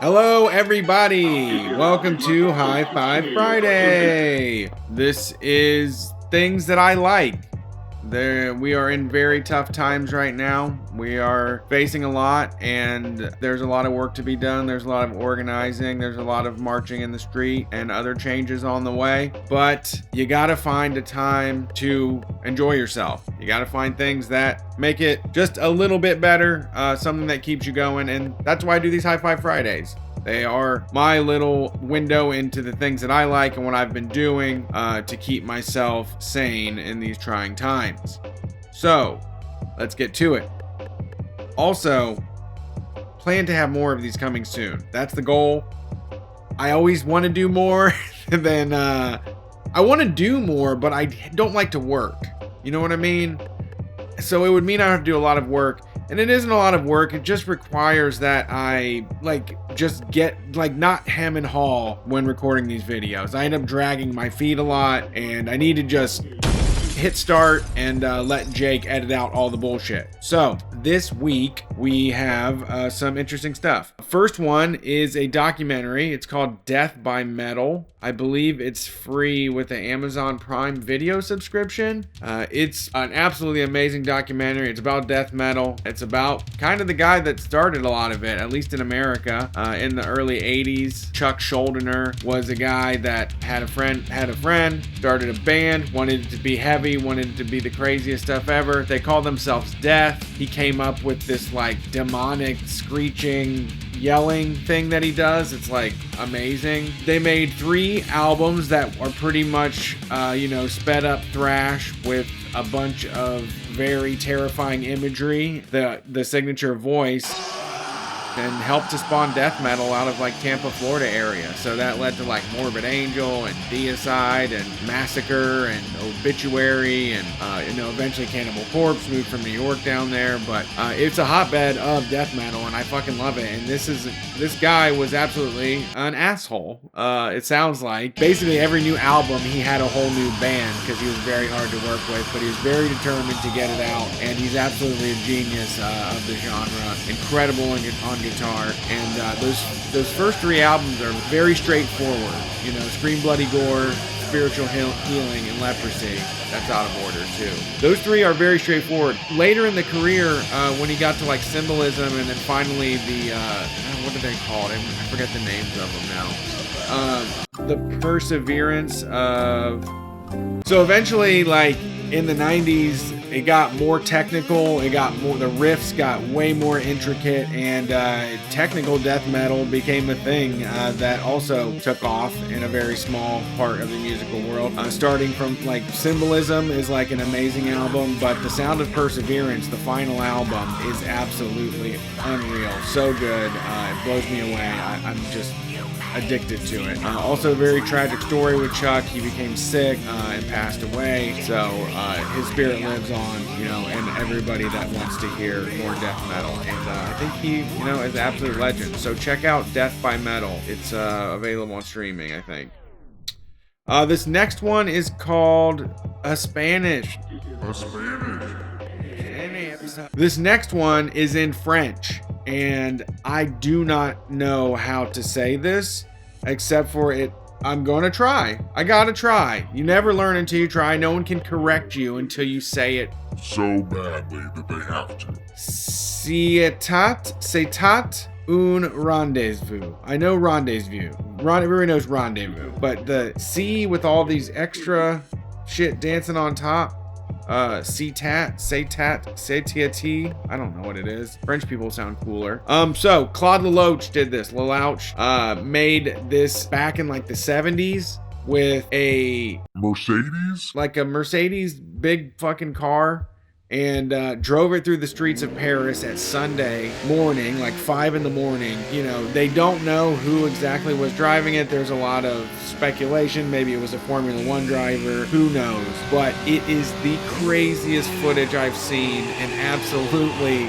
Hello, everybody. Welcome to High Five Friday. This is things that I like. We are in very tough times right now. We are facing a lot, and there's a lot of work to be done. There's a lot of organizing. There's a lot of marching in the street and other changes on the way. But you gotta find a time to enjoy yourself. You gotta find things that make it just a little bit better, something that keeps you going, and that's why I do these High Five Fridays. They are my little window into the things that I like and what I've been doing to keep myself sane in these trying times. So, let's get to it. Also, plan to have more of these coming soon. That's the goal. I always want to do more than I want to do more, but I don't like to work. You know what I mean? So it would mean I have to do a lot of work. And it isn't a lot of work. It just requires that I just get not hem and haw when recording these videos. I end up dragging my feet a lot, and I need to just hit start and let Jake edit out all the bullshit. So this week we have some interesting stuff. First one is a documentary. It's called Death by Metal. I believe it's free with the Amazon Prime Video subscription. It's an absolutely amazing documentary. It's about death metal. It's about kind of the guy that started a lot of it, at least in America, in the early 80s. Chuck Schuldiner was a guy that had a friend, started a band, wanted it to be heavy, wanted it to be the craziest stuff ever. They called themselves Death. He came up with this demonic screeching yelling thing that he does. It's amazing. They made 3 albums that are pretty much sped up thrash with a bunch of very terrifying imagery, the signature voice, and helped to spawn death metal out of Tampa, Florida area. So that led to Morbid Angel and Deicide and Massacre and Obituary and eventually Cannibal Corpse moved from New York down there. But it's a hotbed of death metal, and I fucking love it. And this guy was absolutely an asshole. It sounds like basically every new album he had a whole new band because he was very hard to work with, but he was very determined to get it out. And he's absolutely a genius of the genre. Incredible on guitar, and those first 3 albums are very straightforward. Scream, Bloody Gore, Spiritual Healing, and Leprosy. That's out of order too. Those 3 are very straightforward. Later in the career, when he got to Symbolism, and then finally the what do they call it? I forget the names of them now. The Perseverance of. So eventually, in the 90s, it got more technical. The riffs got way more intricate, and technical death metal became a thing that also took off in a very small part of the musical world. Starting from Symbolism is an amazing album, but The Sound of Perseverance, the final album, is absolutely unreal. So good. It blows me away. I'm just addicted to it. Also, a very tragic story with Chuck. He became sick and passed away. So his spirit lives on, and everybody that wants to hear more death metal. And I think he, is an absolute legend. So check out Death by Metal. It's available on streaming, I think. This next one is called Spanish. This next one is in French, and I do not know how to say this except for it. I'm gonna try. I gotta try. You never learn until you try. No one can correct you until you say it so badly that they have to. C'est un rendezvous. I know rendezvous. Everybody knows rendezvous. But the C with all these extra shit dancing on top. C-tat, say-tat, I don't know what it is. French people sound cooler. So Claude Lelouch did this. Lelouch made this back in the 70s with a Mercedes? A Mercedes big fucking car, and drove it through the streets of Paris at Sunday morning, 5 in the morning. They don't know who exactly was driving it. There's a lot of speculation. Maybe it was a Formula 1 driver. Who knows? But it is the craziest footage I've seen, and absolutely,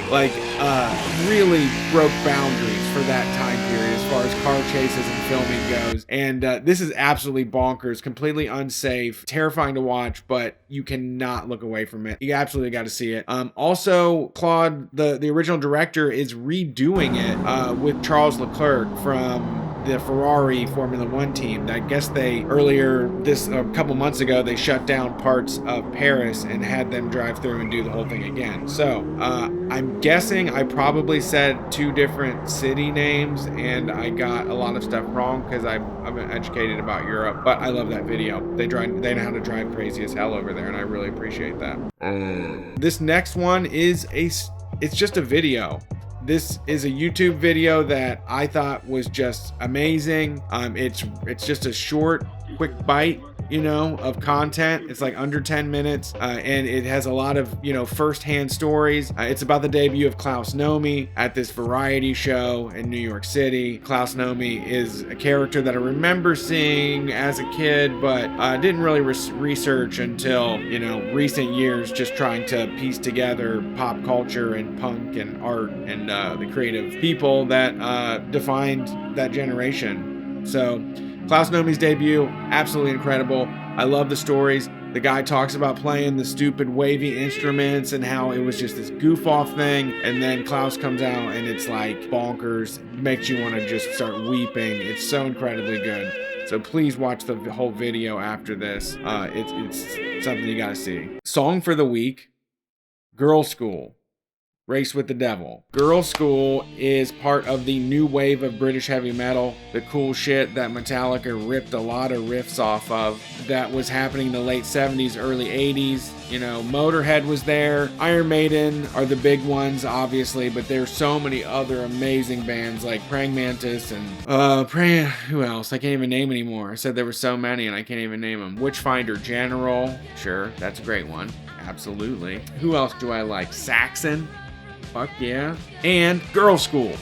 really broke boundaries for that time period as far as car chases and filming goes. And this is absolutely bonkers, completely unsafe, terrifying to watch, but you cannot look away from it. You absolutely got to see it. Also, Claude, the original director, is redoing it with Charles Leclerc from the Ferrari Formula One team. I guess they a couple months ago, they shut down parts of Paris and had them drive through and do the whole thing again. So I'm guessing I probably said 2 different city names and I got a lot of stuff wrong because I'm educated about Europe, but I love that video. They know how to drive crazy as hell over there, and I really appreciate that. This next one it's just a video. This is a YouTube video that I thought was just amazing. It's just a short, quick bite, of content. It's like under 10 minutes, and it has a lot of, first-hand stories. It's about the debut of Klaus Nomi at this variety show in New York City. Klaus Nomi is a character that I remember seeing as a kid, but didn't really research until, recent years, just trying to piece together pop culture and punk and art and the creative people that defined that generation. So Klaus Nomi's debut, absolutely incredible. I love the stories. The guy talks about playing the stupid wavy instruments and how it was just this goof off thing. And then Klaus comes out and it's like bonkers, makes you want to just start weeping. It's so incredibly good. So please watch the whole video after this. It's something you gotta see. Song for the week, Girl School. Race with the Devil. Girl School is part of the new wave of British heavy metal, the cool shit that Metallica ripped a lot of riffs off of that was happening in the late 70s, early 80s. Motorhead was there. Iron Maiden are the big ones, obviously, but there's so many other amazing bands like Praying Mantis and who else? I can't even name anymore. I said there were so many and I can't even name them. Witchfinder General, sure, that's a great one. Absolutely. Who else do I like? Saxon. Fuck yeah. And Girl School.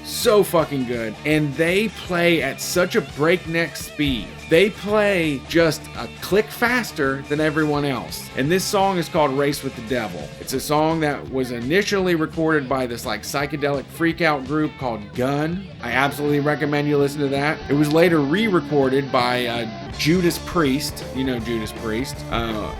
So fucking good. And they play at such a breakneck speed. They play just a click faster than everyone else. And this song is called Race with the Devil. It's a song that was initially recorded by this like psychedelic freakout group called Gun. I absolutely recommend you listen to that. It was later re-recorded by Judas Priest, Judas Priest,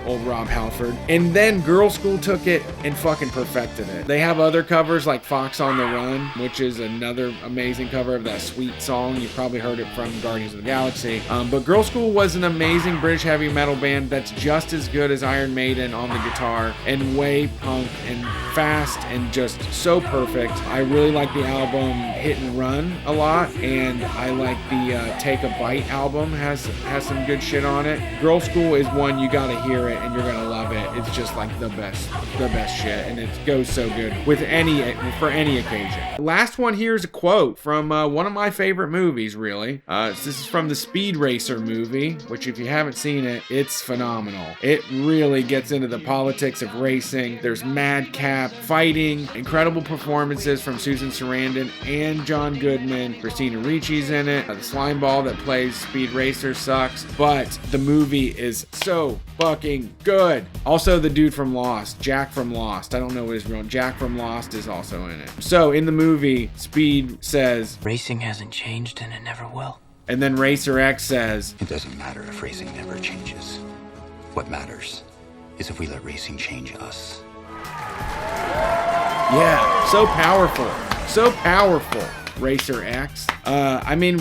old Rob Halford. And then Girl School took it and fucking perfected it. They have other covers like Fox on the Run, which is another amazing cover of that sweet song. You've probably heard it from Guardians of the Galaxy. But Girl School was an amazing British heavy metal band that's just as good as Iron Maiden on the guitar and way punk and fast and just so perfect. I really like the album Hit and Run a lot, and I like the Take a Bite album, has some good shit on it. Girl School is one you gotta hear it and you're gonna love it. It's just like the best shit, and it goes so good for any occasion. The last one here is a quote from one of my favorite movies, really. This is from the Speed Racer movie, which if you haven't seen it, it's phenomenal. It really gets into the politics of racing. There's madcap fighting, incredible performances from Susan Sarandon and John Goodman. Christina Ricci's in it. The slimeball that plays Speed Racer sucks, but the movie is so fucking good. Also, the dude from Lost, Jack from Lost. I don't know what his real Jack from Lost is also in it. So in the movie, Speed says, "Racing hasn't changed and it never will." And then Racer X says, "It doesn't matter if racing never changes. What matters is if we let racing change us." Yeah, so powerful. So powerful, Racer X.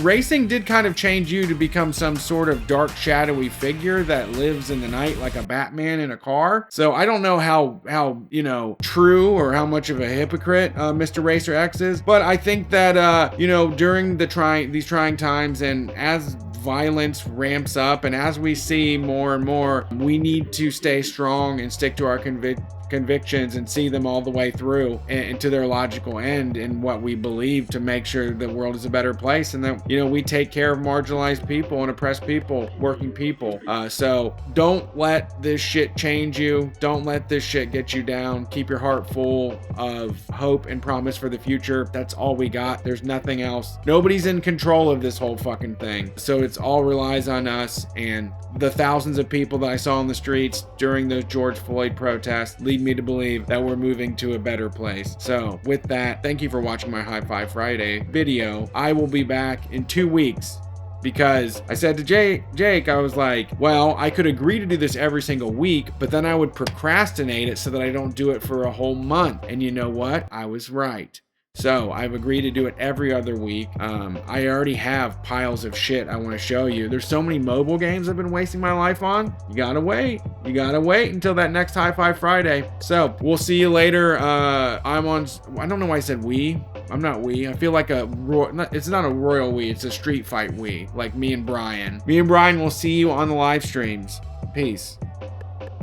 Racing did kind of change you to become some sort of dark, shadowy figure that lives in the night like a Batman in a car. So I don't know how true or how much of a hypocrite Mr. Racer X is, but I think that, during these trying times and as violence ramps up and as we see more and more, we need to stay strong and stick to our convictions and see them all the way through and to their logical end in what we believe to make sure the world is a better place and that, we take care of marginalized people and oppressed people, working people. So don't let this shit change you. Don't let this shit get you down. Keep your heart full of hope and promise for the future. That's all we got. There's nothing else. Nobody's in control of this whole fucking thing. So it's all relies on us, and the thousands of people that I saw on the streets during those George Floyd protests lead me to believe that we're moving to a better place. So with that, thank you for watching my High Five Friday video. I will be back in 2 weeks because I said to Jake, I was like, well, I could agree to do this every single week, but then I would procrastinate it so that I don't do it for a whole month. And you know what? I was right. So I've agreed to do it every other week. I already have piles of shit I want to show you. There's so many mobile games I've been wasting my life on. You gotta wait. You gotta wait until that next High Five Friday. So we'll see you later. I don't know why I said we. I'm not we. I feel like it's not a royal we. It's a street fight we. Like me and Brian. Me and Brian will see you on the live streams. Peace.